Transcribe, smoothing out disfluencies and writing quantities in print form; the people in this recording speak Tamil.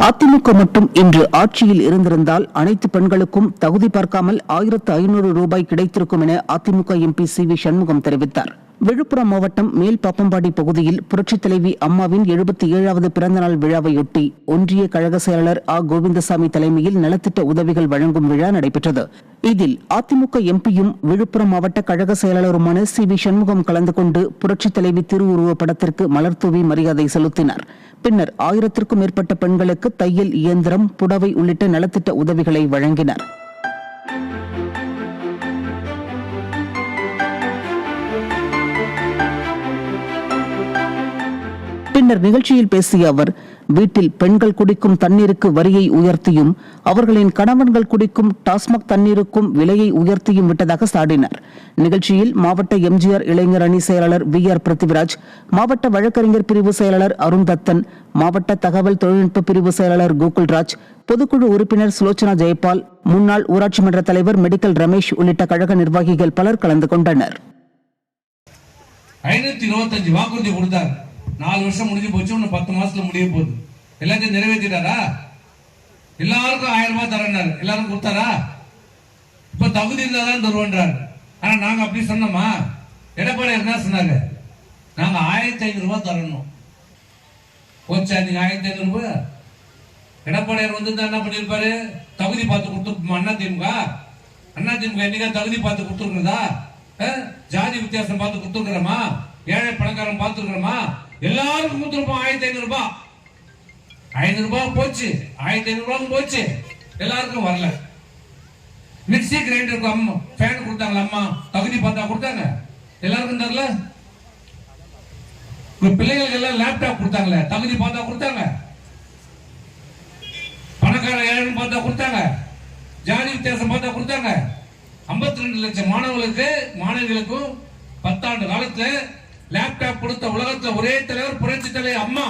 அதிமுக மட்டும் இன்று ஆட்சியில் இருந்திருந்தால் அனைத்து பெண்களுக்கும் தகுதி பார்க்காமல் 1500 ரூபாய் கிடைத்திருக்கும் என அதிமுக எம்பி சி.வி. சண்முகம் தெரிவித்தார். விழுப்புரம் மாவட்டம் மேல்பாப்பம்பாடி பகுதியில் புரட்சித் தலைவி அம்மாவின் 77வது பிறந்தநாள் விழாவையொட்டி ஒன்றிய கழக செயலாளர் ஆ. கோவிந்தசாமி தலைமையில் நலத்திட்ட உதவிகள் வழங்கும் விழா நடைபெற்றது. இதில் அதிமுக எம்பியும் விழுப்புரம் மாவட்ட கழக செயலாளருமான சி.வி. சண்முகம் கலந்து கொண்டு புரட்சித் தலைவி திருவுருவப் படத்திற்கு மலர்தூவி மரியாதை செலுத்தினார். பின்னர் 1000க்கும் மேற்பட்ட பெண்களுக்கு தையல் இயந்திரம், புடவை உள்ளிட்ட நலத்திட்ட உதவிகளை வழங்கினார். பின்னர் நிகழ்ச்சியில் பேசிய அவர், வீட்டில் பெண்கள் குடிக்கும் தண்ணீருக்கு வரியை உயர்த்தியும் அவர்களின் கணவன்கள் குடிக்கும் டாஸ்மாக் தண்ணீருக்கும் விலையை உயர்த்தியும் விட்டதாக சாடினார். நிகழ்ச்சியில் மாவட்ட எம்ஜிஆர் இளைஞர் அணி செயலாளர் வி.ஆர். பிருத்திவிராஜ், மாவட்ட வழக்கறிஞர் பிரிவு செயலாளர் அருண்தத்தன், மாவட்ட தகவல் தொழில்நுட்ப பிரிவு செயலாளர் கோகுல்ராஜ், பொதுக்குழு உறுப்பினர் சுலோச்சனா ஜெயபால், முன்னாள் ஊராட்சி மன்ற தலைவர் மெடிக்கல் ரமேஷ் உள்ளிட்ட கழக நிர்வாகிகள் பலர் கலந்து கொண்டனர். 525 வாக்குறுதி கொடுத்தார். 4 வருஷம் முடிஞ்சு போச்சு, 10 மாசத்துல முடிய போகுது. எல்லாத்தையும் நிறைவேற்றிட்டாரா? எல்லாருக்கும் 1000 ரூபாய் தரேன்னாரு. எல்லாரும் கொடுத்தாரா? இப்ப தகுதி இருந்தாதான் தருவன்றாரு. ஆனா நாங்க அப்படி சொன்னோமா? எடப்பாடி என்ன சொன்னாங்க? நாங்க 1500 ரூபாய் தரணும். போச்சா நீங்க 1500 ரூபாய்? எடப்பாடியார் வந்து என்ன பண்ணிருப்பாரு? தகுதி பார்த்து கொடுத்து அண்ணா திமுக என்னைக்கா தகுதி பார்த்து கொடுத்துருக்கிறதா? ஜாதி வித்தியாசம் பார்த்து கொடுத்துருக்கிறோமா? ஏழை பணக்காரன் பார்த்துருக்கிறோமா? எல்லாருக்கும் கொடுத்துருப்போம் 1500 ரூபாய். 500 ரூபாய் போச்சு, 1500 ரூபாய் போச்சு, எல்லாருக்கும் வரல. மிக்சி கிரைண்டருக்கு அம்மா ஃபேன் கொடுத்தாங்களா? அம்மா தகுதி பார்த்தா கொடுத்தாங்க, எல்லாருக்கும் தரல. பிள்ளைகளுக்கு எல்லாம் லேப்டாப் கொடுத்தாங்களே, தகுதி பார்த்தா கொடுத்தாங்க. பணக்கார ஏழைன்னு பார்த்தா கொடுத்தாங்க, ஜாதி வித்தியாசம் பார்த்தா கொடுத்தாங்க. 52 லட்சம் மாணவர்களுக்கும் 10 ஆண்டு காலத்துல லேப்டாப் கொடுத்த உலகத்துல ஒரே தலைவர் புரட்சி தலைவர் அம்மா.